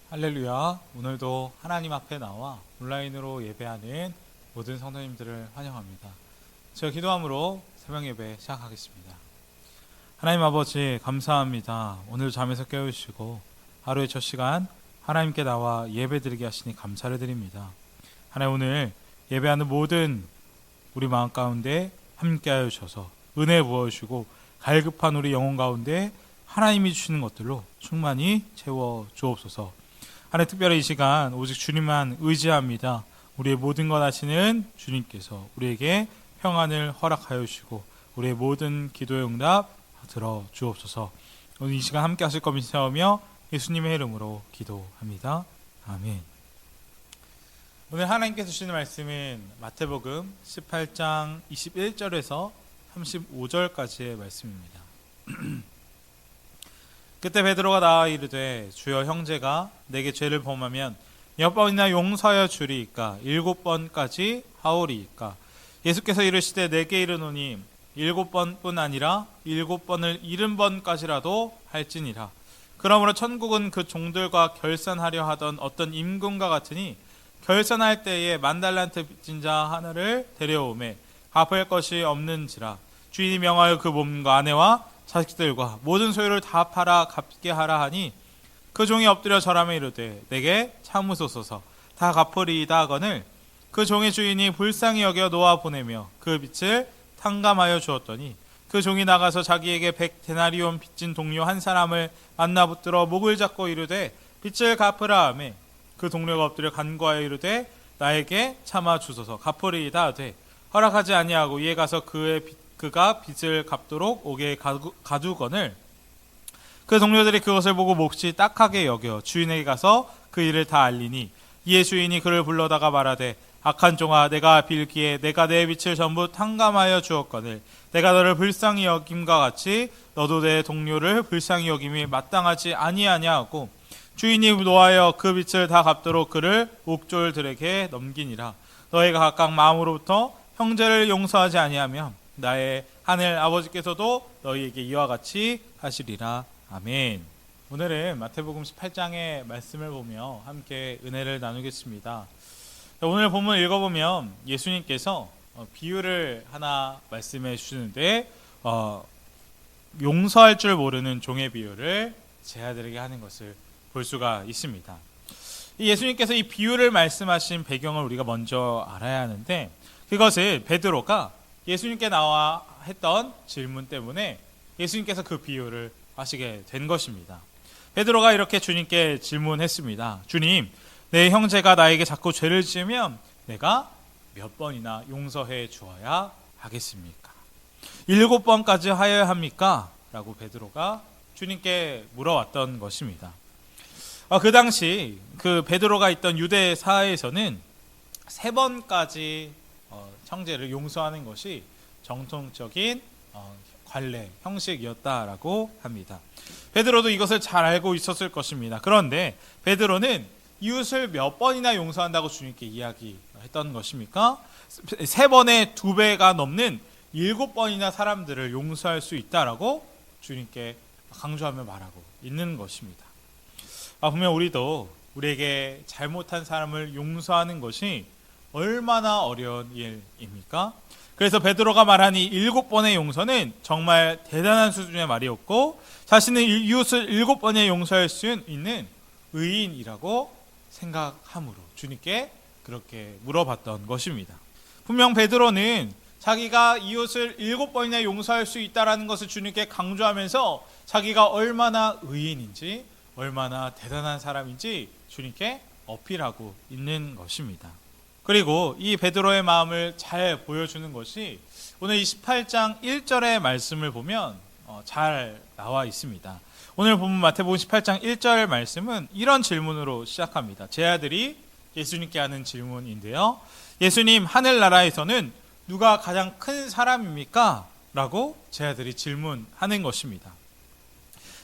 할렐루야. 오늘도 하나님 앞에 나와 온라인으로 예배하는 모든 성도님들을 환영합니다. 제가 기도함으로 새벽 예배 시작하겠습니다. 하나님 아버지 감사합니다. 오늘 잠에서 깨우시고 하루의 첫 시간 하나님께 나와 예배 드리게 하시니 감사를 드립니다. 하나님 오늘 예배하는 모든 우리 마음 가운데 함께하여 주셔서 은혜 부어주시고 갈급한 우리 영혼 가운데 하나님이 주시는 것들로 충만히 채워 주옵소서. 하나님 특별히 이 시간 오직 주님만 의지합니다. 우리의 모든 것 아시는 주님께서 우리에게 평안을 허락하여 주시고 우리의 모든 기도의 응답 들어 주옵소서. 오늘 이 시간 함께 하실 것 믿사오며 예수님의 이름으로 기도합니다. 아멘. 오늘 하나님께서 주시는 말씀은 마태복음 18장 21절에서 35절까지의 말씀입니다. 그때 베드로가 나와 이르되 주여 형제가 내게 죄를 범하면 몇 번이나 용서하여 주리이까 7번까지 하오리이까. 예수께서 이르시되 내게 이르노니 7번뿐 아니라 7번을 70번까지라도 할지니라. 그러므로 천국은 그 종들과 결산하려 하던 어떤 임금과 같으니 결산할 때에 10,000달란트 빚진 자 하나를 데려오매 갚을 것이 없는지라. 주인이 명하여 그 몸과 아내와 자식들과 모든 소유를 다 팔아 갚게 하라 하니 그 종이 엎드려 절하며 이르되 내게 참으소서 다 갚으리이다 하거늘 그 종의 주인이 불쌍히 여겨 놓아 보내며 그 빚을 탕감하여 주었더니 그 종이 나가서 자기에게 100데나리온 빚진 동료 한 사람을 만나 붙들어 목을 잡고 이르되 빚을 갚으라 하매 그 동료가 엎드려 간구하여 이르되 나에게 참아 주소서 갚으리이다 하되 허락하지 아니하고 이에 가서 그가 빚을 갚도록 옥에 가두거늘 그 동료들이 그것을 보고 몹시 딱하게 여겨 주인에게 가서 그 일을 다 알리니 이에 주인이 그를 불러다가 말하되 악한 종아 내가 빌기에 내가 내 빚을 전부 탕감하여 주었거늘 내가 너를 불쌍히 여김과 같이 너도 내 동료를 불쌍히 여김이 마땅하지 아니하냐 하고 주인이 노하여 그 빚을 다 갚도록 그를 옥졸들에게 넘기니라. 너희가 각각 마음으로부터 형제를 용서하지 아니하면 나의 하늘 아버지께서도 너희에게 이와 같이 하시리라. 아멘. 오늘은 마태복음 18장의 말씀을 보며 함께 은혜를 나누겠습니다. 오늘 본문 읽어보면 예수님께서 비유를 하나 말씀해 주시는데 용서할 줄 모르는 종의 비유를 제 아들에게 하는 것을 볼 수가 있습니다. 예수님께서 이 비유를 말씀하신 배경을 우리가 먼저 알아야 하는데 그것을 베드로가 예수님께 나와 했던 질문 때문에 예수님께서 그 비유를 하시게 된 것입니다. 베드로가 이렇게 주님께 질문했습니다. 주님, 내 형제가 나에게 자꾸 죄를 지으면 내가 몇 번이나 용서해 주어야 하겠습니까? 7번까지 하여야 합니까? 라고 베드로가 주님께 물어왔던 것입니다. 그 당시 그 베드로가 있던 유대 사회에서는 3번까지 형제를 용서하는 것이 정통적인 관례, 형식이었다라고 합니다. 베드로도 이것을 잘 알고 있었을 것입니다. 그런데 베드로는 이웃을 몇 번이나 용서한다고 주님께 이야기했던 것입니까? 3번의 2배가 넘는 7번이나 사람들을 용서할 수 있다라고 주님께 강조하며 말하고 있는 것입니다. 분명 우리도 우리에게 잘못한 사람을 용서하는 것이 얼마나 어려운 일입니까? 그래서 베드로가 말한 이 7번의 용서는 정말 대단한 수준의 말이었고 자신의 이웃을 7번에 용서할 수 있는 의인이라고 생각함으로 주님께 그렇게 물어봤던 것입니다. 분명 베드로는 자기가 이웃을 7번이나 용서할 수 있다는 것을 주님께 강조하면서 자기가 얼마나 의인인지 얼마나 대단한 사람인지 주님께 어필하고 있는 것입니다. 그리고 이 베드로의 마음을 잘 보여주는 것이 오늘 28장 1절의 말씀을 보면 잘 나와 있습니다. 오늘 본문 마태복음 18장 1절 말씀은 이런 질문으로 시작합니다. 제 아들이 예수님께 하는 질문인데요. 예수님, 하늘나라에서는 누가 가장 큰 사람입니까? 라고 제 아들이 질문하는 것입니다.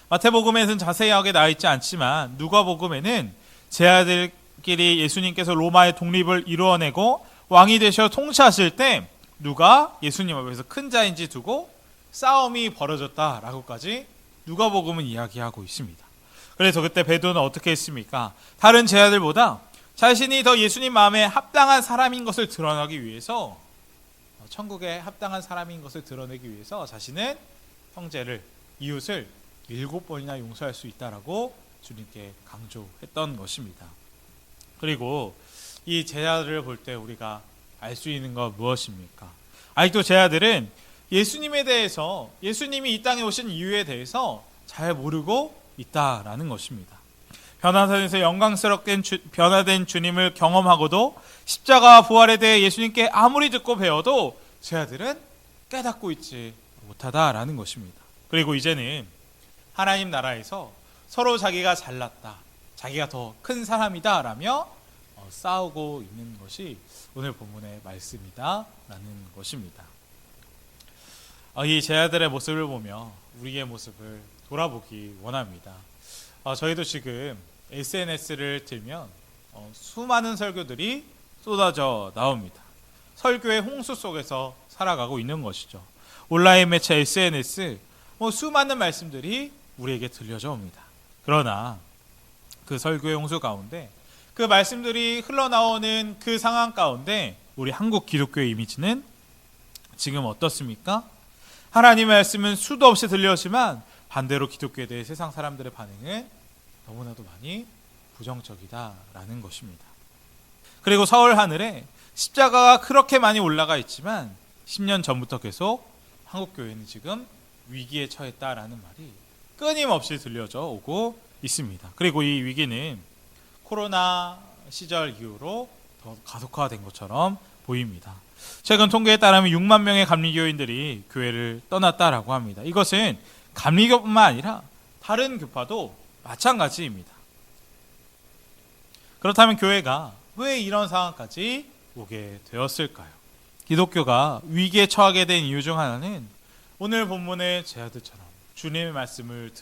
마태복음에는 자세하게 나와 있지 않지만 누가복음에는 제 아들끼리 예수님께서 로마의 독립을 이루어내고 왕이 되셔 통치하실 때 누가 예수님 앞에서 큰 자인지 두고 싸움이 벌어졌다라고까지 누가복음은 이야기하고 있습니다. 그래서 그때 베드로는 어떻게 했습니까? 다른 제자들보다 자신이 더 예수님 마음에 합당한 사람인 것을 드러내기 위해서, 천국에 합당한 사람인 것을 드러내기 위해서 자신은 형제를, 이웃을 7번이나 용서할 수 있다라고 주님께 강조했던 것입니다. 그리고 이 제자들을 볼 때 우리가 알 수 있는 건 무엇입니까? 아직도 제자들은 예수님에 대해서, 예수님이 이 땅에 오신 이유에 대해서 잘 모르고 있다라는 것입니다. 변화산에서 영광스럽게 변화된 주님을 경험하고도 십자가와 부활에 대해 예수님께 아무리 듣고 배워도 제자들은 깨닫고 있지 못하다라는 것입니다. 그리고 이제는 하나님 나라에서 서로 자기가 잘났다, 자기가 더 큰 사람이다 라며 싸우고 있는 것이 오늘 본문의 말씀이다 라는 것입니다. 이 제자들의 모습을 보며 우리의 모습을 돌아보기 원합니다. 저희도 지금 SNS를 들면 수많은 설교들이 쏟아져 나옵니다. 설교의 홍수 속에서 살아가고 있는 것이죠. 온라인 매체 SNS, 수많은 말씀들이 우리에게 들려져 옵니다. 그러나 그 설교의 홍수 가운데, 그 말씀들이 흘러나오는 그 상황 가운데 우리 한국 기독교의 이미지는 지금 어떻습니까? 하나님의 말씀은 수도 없이 들려오지만 반대로 기독교에 대해 세상 사람들의 반응은 너무나도 많이 부정적이다라는 것입니다. 그리고 서울 하늘에 십자가가 그렇게 많이 올라가 있지만 10년 전부터 계속 한국교회는 지금 위기에 처했다라는 말이 끊임없이 들려져 오고 있습니다. 그리고 이 위기는 코로나 시절 이후로 더 가속화된 것처럼 보입니다. 최근 통계에 따르면 6만 명의 감리교인들이 교회를 떠났다라고 합니다. 이것은 감리교뿐만 아니라 다른 교파도 마찬가지입니다. 그렇다면 교회가 왜 이런 상황까지 오게 되었을까요? 기독교가 위기에 처하게 된 이유 중 하나는 오늘 본문의 제자들처럼 주님의 말씀을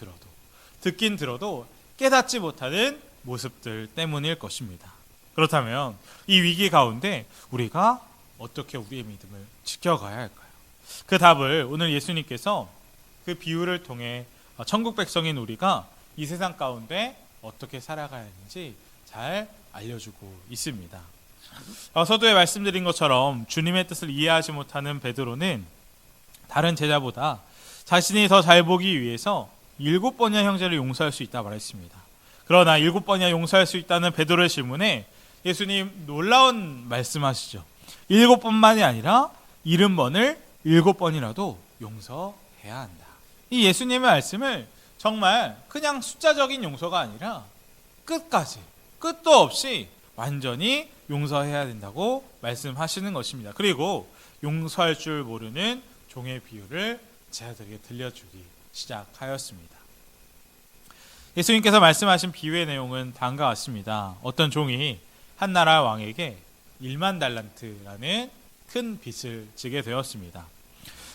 듣긴 들어도 깨닫지 못하는 모습들 때문일 것입니다. 그렇다면 이 위기 가운데 우리가 어떻게 우리의 믿음을 지켜가야 할까요? 그 답을 오늘 예수님께서 그 비유를 통해 천국 백성인 우리가 이 세상 가운데 어떻게 살아가야 하는지 잘 알려주고 있습니다. 서두에 말씀드린 것처럼 주님의 뜻을 이해하지 못하는 베드로는 다른 제자보다 자신이 더 잘 보기 위해서 7번이나 형제를 용서할 수 있다 말했습니다. 그러나 7번이나 용서할 수 있다는 베드로의 질문에 예수님 놀라운 말씀하시죠. 7번만이 아니라 70번을 7번이라도 용서해야 한다. 이 예수님의 말씀을 정말 그냥 숫자적인 용서가 아니라 끝까지, 끝도 없이 완전히 용서해야 된다고 말씀하시는 것입니다. 그리고 용서할 줄 모르는 종의 비유를 제자들에게 들려주기 시작하였습니다. 예수님께서 말씀하신 비유의 내용은 다음과 같습니다. 어떤 종이 한 나라 왕에게 1만 달란트라는 큰 빚을 지게 되었습니다.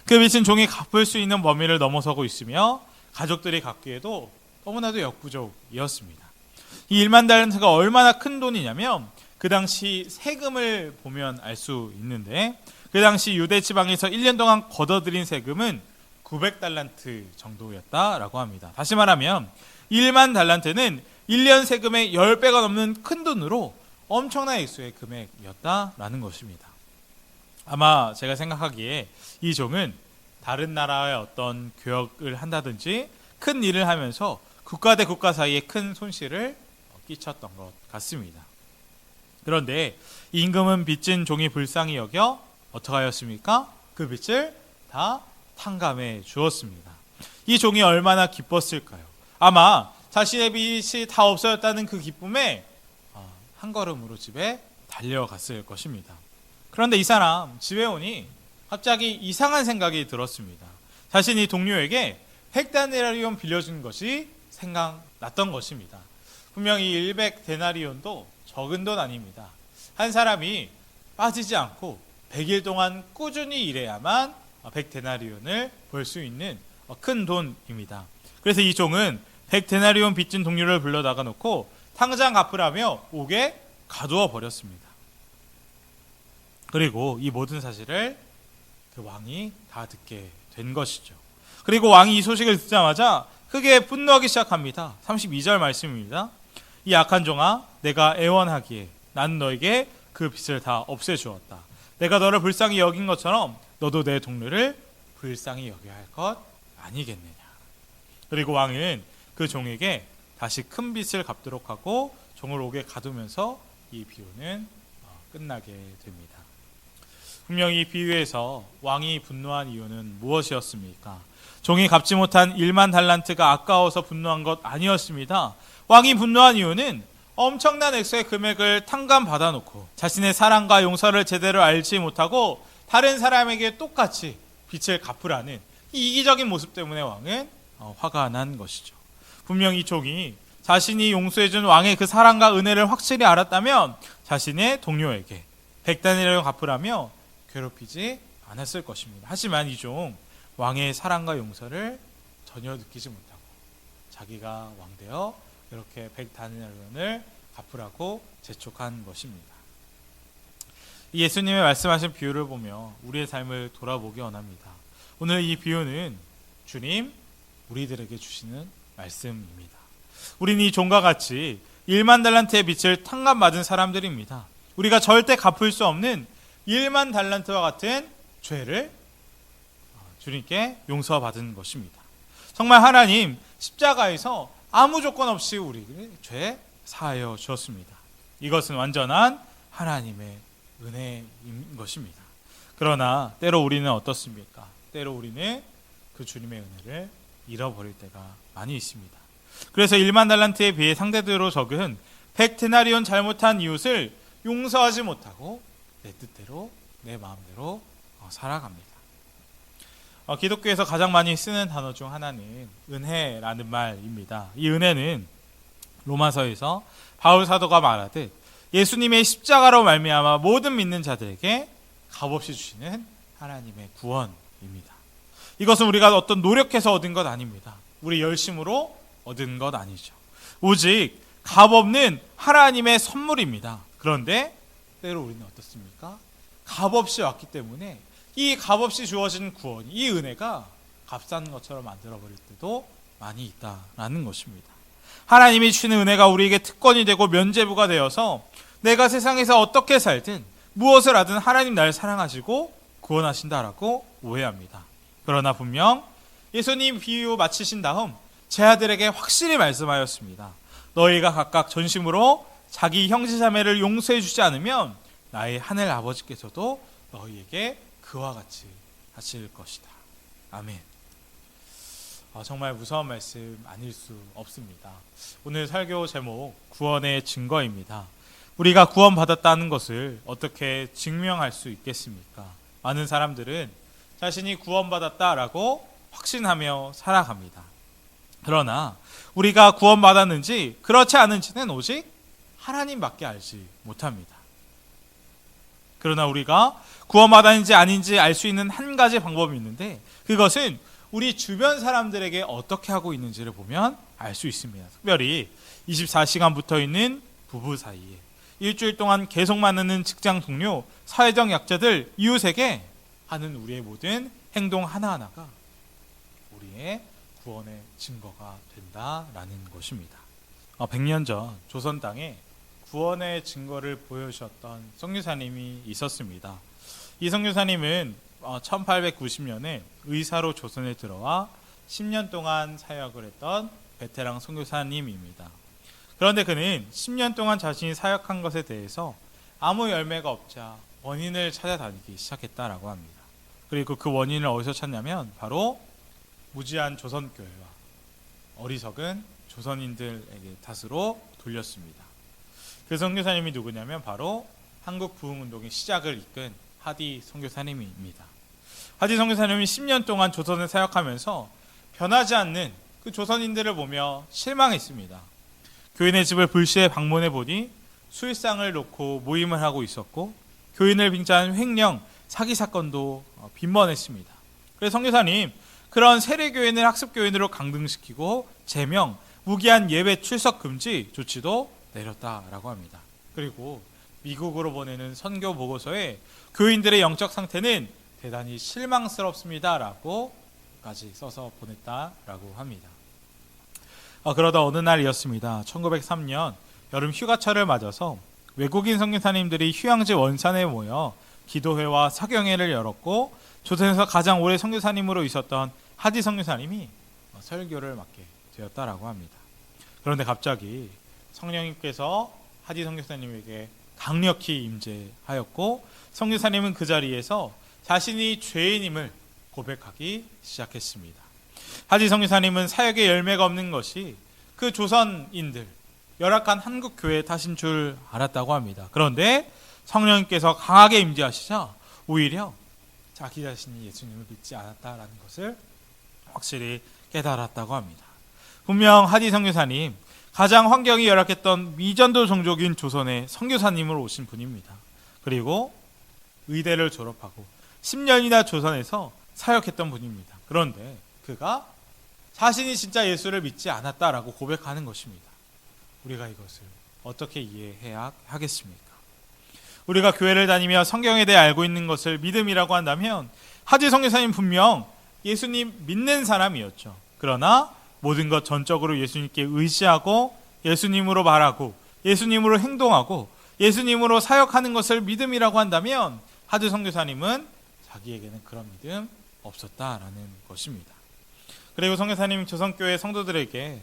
그 빚은 종이 갚을 수 있는 범위를 넘어서고 있으며 가족들이 갚기에도 너무나도 역부족이었습니다. 이 1만 달란트가 얼마나 큰 돈이냐면 그 당시 세금을 보면 알 수 있는데, 그 당시 유대 지방에서 1년 동안 걷어들인 세금은 900달란트 정도였다라고 합니다. 다시 말하면 1만 달란트는 1년 세금의 10배가 넘는 큰 돈으로 엄청난 액수의 금액이었다라는 것입니다. 아마 제가 생각하기에 이 종은 다른 나라의 어떤 교역을 한다든지 큰 일을 하면서 국가 대 국가 사이에 큰 손실을 끼쳤던 것 같습니다. 그런데 임금은 빚진 종이 불쌍히 여겨 어떻게 하였습니까? 그 빚을 다 탕감해 주었습니다. 이 종이 얼마나 기뻤을까요? 아마 자신의 빚이 다 없어졌다는 그 기쁨에 한 걸음으로 집에 달려갔을 것입니다. 그런데 이 사람 집에 오니 갑자기 이상한 생각이 들었습니다. 자신이 동료에게 100데나리온 빌려준 것이 생각났던 것입니다. 분명히 100데나리온도 적은 돈 아닙니다. 한 사람이 빠지지 않고 100일 동안 꾸준히 일해야만 100데나리온을 벌 수 있는 큰 돈입니다. 그래서 이 종은 100데나리온 빚진 동료를 불러다가 놓고 당장 갚으라며 옥에 가두어 버렸습니다. 그리고 이 모든 사실을 그 왕이 다 듣게 된 것이죠. 그리고 왕이 이 소식을 듣자마자 크게 분노하기 시작합니다. 32절 말씀입니다. 이 악한 종아, 내가 애원하기에 나는 너에게 그 빚을 다 없애주었다. 내가 너를 불쌍히 여긴 것처럼 너도 내 동료를 불쌍히 여겨야 할 것 아니겠느냐. 그리고 왕은 그 종에게 다시 큰 빚을 갚도록 하고 종을 옥에 가두면서 이 비유는 끝나게 됩니다. 분명히 이 비유에서 왕이 분노한 이유는 무엇이었습니까? 종이 갚지 못한 1만 달란트가 아까워서 분노한 것 아니었습니다. 왕이 분노한 이유는 엄청난 액수의 금액을 탕감받아 놓고 자신의 사랑과 용서를 제대로 알지 못하고 다른 사람에게 똑같이 빚을 갚으라는 이 이기적인 모습 때문에 왕은 화가 난 것이죠. 분명히 이 종이 자신이 용서해준 왕의 그 사랑과 은혜를 확실히 알았다면 자신의 동료에게 100다니엘을 갚으라며 괴롭히지 않았을 것입니다. 하지만 이 종 왕의 사랑과 용서를 전혀 느끼지 못하고 자기가 왕되어 이렇게 100다니엘을 갚으라고 재촉한 것입니다. 예수님의 말씀하신 비유를 보며 우리의 삶을 돌아보기 원합니다. 오늘 이 비유는 주님 우리들에게 주시는 말씀입니다. 우리는 이 종과 같이 1만 달란트의 빚을 탕감받은 사람들입니다. 우리가 절대 갚을 수 없는 1만 달란트와 같은 죄를 주님께 용서받은 것입니다. 정말 하나님 십자가에서 아무 조건 없이 우리에게 죄 사하여 주었습니다. 이것은 완전한 하나님의 은혜인 것입니다. 그러나 때로 우리는 어떻습니까? 때로 우리는 그 주님의 은혜를 잃어버릴 때가 많이 있습니다. 그래서 1만 달란트에 비해 상대적으로 적은 100데나리온 잘못한 이웃을 용서하지 못하고 내 뜻대로 내 마음대로 살아갑니다. 기독교에서 가장 많이 쓰는 단어 중 하나는 은혜라는 말입니다. 이 은혜는 로마서에서 바울 사도가 말하듯 예수님의 십자가로 말미암아 모든 믿는 자들에게 값없이 주시는 하나님의 구원입니다. 이것은 우리가 어떤 노력해서 얻은 것 아닙니다. 우리 열심으로 얻은 것 아니죠. 오직 값없는 하나님의 선물입니다. 그런데 때로 우리는 어떻습니까? 값없이 왔기 때문에 이 값없이 주어진 구원, 이 은혜가 값싼 것처럼 만들어버릴 때도 많이 있다라는 것입니다. 하나님이 주시는 은혜가 우리에게 특권이 되고 면죄부가 되어서 내가 세상에서 어떻게 살든 무엇을 하든 하나님 나를 사랑하시고 구원하신다라고 오해합니다. 그러나 분명 예수님 비유 마치신 다음 제 아들에게 확실히 말씀하였습니다. 너희가 각각 전심으로 자기 형제자매를 용서해 주지 않으면 나의 하늘 아버지께서도 너희에게 그와 같이 하실 것이다. 아멘. 정말 무서운 말씀 아닐 수 없습니다. 오늘 설교 제목 구원의 증거입니다. 우리가 구원받았다는 것을 어떻게 증명할 수 있겠습니까? 많은 사람들은 자신이 구원받았다라고 확신하며 살아갑니다. 그러나 우리가 구원받았는지 그렇지 않은지는 오직 하나님밖에 알지 못합니다. 그러나 우리가 구원받았는지 아닌지 알 수 있는 한 가지 방법이 있는데 그것은 우리 주변 사람들에게 어떻게 하고 있는지를 보면 알 수 있습니다. 특별히 24시간 붙어 있는 부부 사이에 일주일 동안 계속 만나는 직장 동료, 사회적 약자들, 이웃에게 하는 우리의 모든 행동 하나하나가 우리의 구원의 증거가 된다라는 것입니다. 100년 전 조선 땅에 구원의 증거를 보여주셨던 선교사님이 있었습니다. 이 선교사님은 1890년에 의사로 조선에 들어와 10년 동안 사역을 했던 베테랑 선교사님입니다. 그런데 그는 10년 동안 자신이 사역한 것에 대해서 아무 열매가 없자 원인을 찾아다니기 시작했다라고 합니다. 그리고 그 원인을 어디서 찾냐면 바로 무지한 조선교회와 어리석은 조선인들에게 탓으로 돌렸습니다. 그 선교사님이 누구냐면 바로 한국 부흥운동의 시작을 이끈 하디 선교사님입니다. 하디 선교사님이 10년 동안 조선을 사역하면서 변하지 않는 그 조선인들을 보며 실망했습니다. 교인의 집을 불시에 방문해 보니 수일상을 놓고 모임을 하고 있었고 교인을 빙자한 횡령, 사기 사건도 빈번했습니다. 그래서 선교사님 그런 세례교인을 학습교인으로 강등시키고 제명, 무기한 예배 출석 금지 조치도 내렸다라고 합니다. 그리고 미국으로 보내는 선교 보고서에 교인들의 영적 상태는 대단히 실망스럽습니다라고까지 써서 보냈다라고 합니다. 그러다 어느 날이었습니다. 1903년 여름 휴가철을 맞아서 외국인 선교사님들이 휴양지 원산에 모여 기도회와 사경회를 열었고, 조선에서 가장 오래 선교사님으로 있었던 하디 선교사님이 설교를 맡게 되었다라고 합니다. 그런데 갑자기 성령님께서 하디 선교사님에게 강력히 임재하였고, 선교사님은 그 자리에서 자신이 죄인임을 고백하기 시작했습니다. 하디 선교사님은 사역의 열매가 없는 것이 그 조선인들, 열악한 한국 교회에 타신 줄 알았다고 합니다. 그런데 성령님께서 강하게 임재하시자 오히려 자기 자신이 예수님을 믿지 않았다라는 것을 확실히 깨달았다고 합니다. 분명 하디 선교사님, 가장 환경이 열악했던 미전도 종족인 조선의 선교사님으로 오신 분입니다. 그리고 의대를 졸업하고 10년이나 조선에서 사역했던 분입니다. 그런데 그가 자신이 진짜 예수를 믿지 않았다라고 고백하는 것입니다. 우리가 이것을 어떻게 이해해야 하겠습니까? 우리가 교회를 다니며 성경에 대해 알고 있는 것을 믿음이라고 한다면 하디 선교사님 분명 예수님 믿는 사람이었죠. 그러나 모든 것 전적으로 예수님께 의지하고 예수님으로 말하고 예수님으로 행동하고 예수님으로 사역하는 것을 믿음이라고 한다면 하디 선교사님은 자기에게는 그런 믿음 없었다라는 것입니다. 그리고 선교사님 조선교회 성도들에게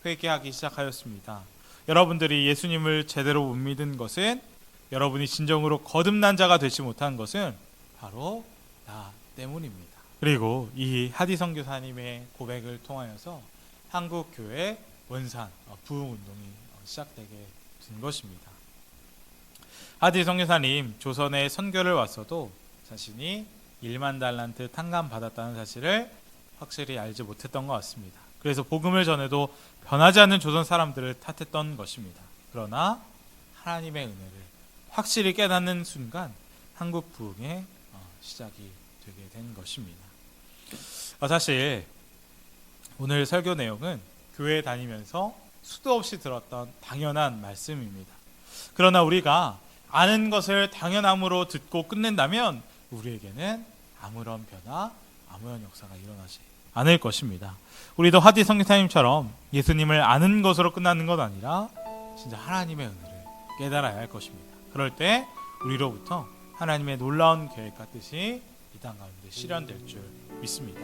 회개하기 시작하였습니다. 여러분들이 예수님을 제대로 못 믿은 것은, 여러분이 진정으로 거듭난 자가 되지 못한 것은 바로 나 때문입니다. 그리고 이 하디 선교사님의 고백을 통하여서 한국교회 원산 부흥운동이 시작되게 된 것입니다. 하디 선교사님 조선에 선교를 왔어도 자신이 1만 달란트 탕감 받았다는 사실을 확실히 알지 못했던 것 같습니다. 그래서 복음을 전해도 변하지 않는 조선 사람들을 탓했던 것입니다. 그러나 하나님의 은혜를 확실히 깨닫는 순간 한국 부흥의 시작이 되게 된 것입니다. 사실 오늘 설교 내용은 교회에 다니면서 수도 없이 들었던 당연한 말씀입니다. 그러나 우리가 아는 것을 당연함으로 듣고 끝낸다면 우리에게는 아무런 변화, 아무런 역사가 일어나지 않을 것입니다. 우리도 하디 선교사님처럼 예수님을 아는 것으로 끝나는 것 아니라 진짜 하나님의 은혜를 깨달아야 할 것입니다. 그럴 때 우리로부터 하나님의 놀라운 계획과 뜻이 이 땅 가운데 실현될 줄 믿습니다.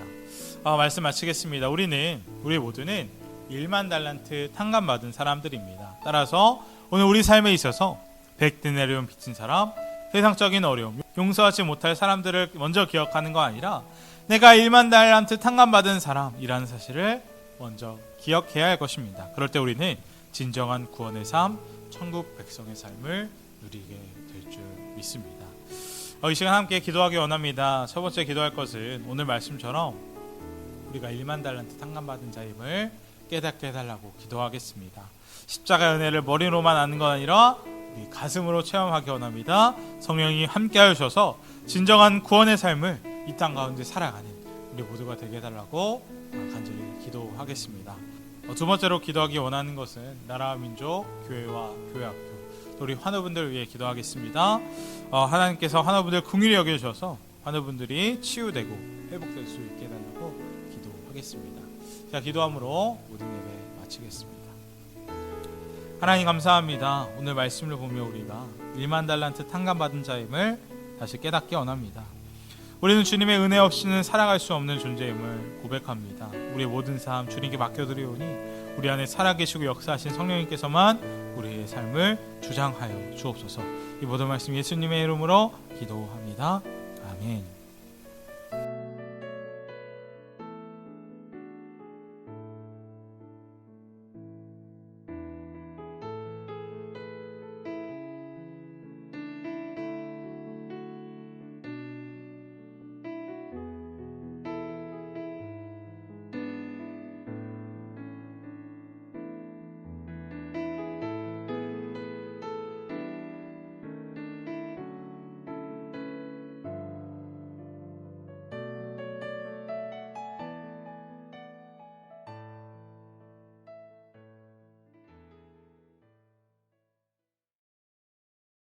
말씀 마치겠습니다. 우리 모두는 1만 달란트 탕감 받은 사람들입니다. 따라서 오늘 우리 삶에 있어서 100데나리온 빚진 사람, 세상적인 어려움, 용서하지 못할 사람들을 먼저 기억하는 거 아니라 내가 1만 달란트 탕감 받은 사람이라는 사실을 먼저 기억해야 할 것입니다. 그럴 때 우리는 진정한 구원의 삶, 천국 백성의 삶을 누리게 될 줄 믿습니다. 이 시간 함께 기도하기 원합니다. 첫 번째 기도할 것은 오늘 말씀처럼 우리가 1만 달란트 탕감 받은 자임을 깨닫게 해달라고 기도하겠습니다. 십자가의 은혜를 머리로만 아는 것 아니라 우리 가슴으로 체험하기 원합니다. 성령이 함께 하셔서 진정한 구원의 삶을 이 땅 가운데 살아가는 우리 모두가 되게 해달라고 간절히 기도하겠습니다. 두 번째로 기도하기 원하는 것은 나라와 민족, 교회와 교회학교, 또 우리 환우분들을 위해 기도하겠습니다. 하나님께서 환우분들 긍휼히 여겨주셔서 환우분들이 치유되고 회복될 수 있게 해달라고 기도하겠습니다. 자, 기도함으로 모든 예배 마치겠습니다. 하나님 감사합니다. 오늘 말씀을 보며 우리가 1만 달란트 탕감받은 자임을 다시 깨닫기 원합니다. 우리는 주님의 은혜 없이는 살아갈 수 없는 존재임을 고백합니다. 우리의 모든 삶 주님께 맡겨드리오니 우리 안에 살아계시고 역사하신 성령님께서만 우리의 삶을 주장하여 주옵소서. 이 모든 말씀 예수님의 이름으로 기도합니다. 아멘.